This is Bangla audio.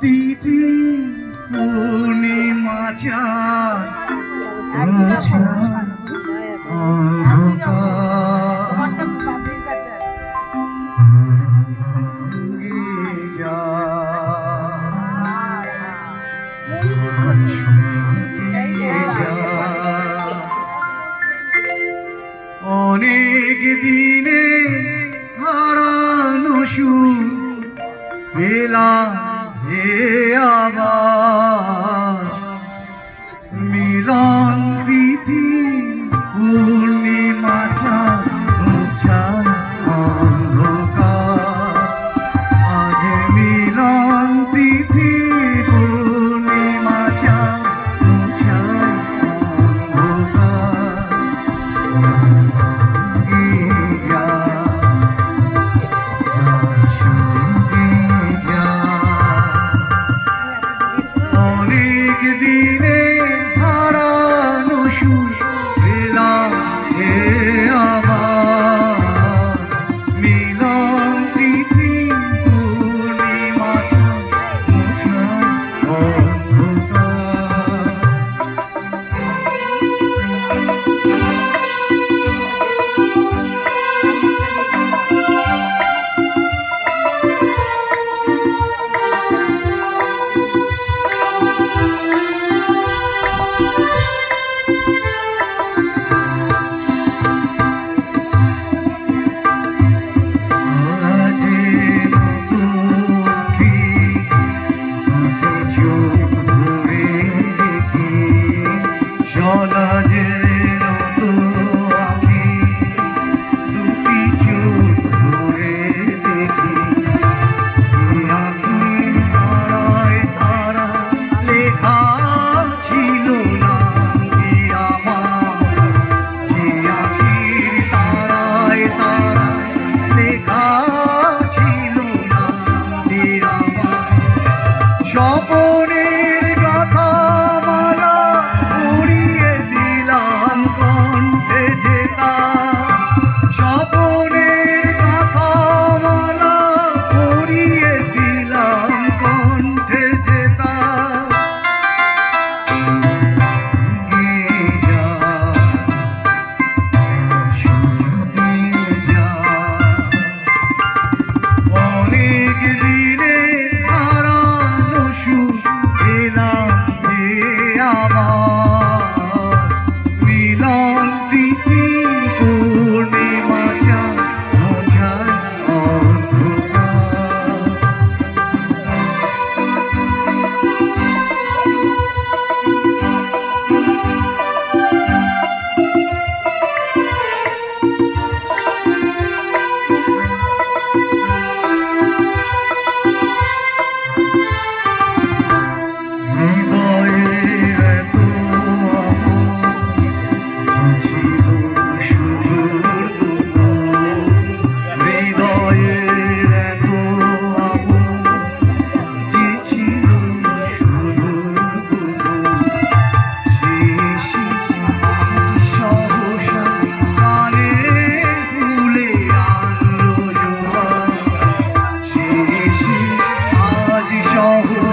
তিথি পূর্ণিমা চাঁদ অন্ধকার অনেক দিনে হারানো সুর পেলাম হে আবার মিলন তিথি পূর্ণিমা চাঁদ অন্ধকার আজ মিলন তিথি পূর্ণিমা চাঁদ অনেক দিনে হারানো সুর পেলাম হে আবার মিলন তিথি পূর্ণিমা স্বপনের গাথা মালা উড়িয়ে দিলাম কণ্ঠে যেতা স্বপনের গাথা মালা উড়িয়ে দিলাম কণ্ঠে যেতা অনেক দিনে মিলন তিথি পূর্ণিমা চাঁদ শহর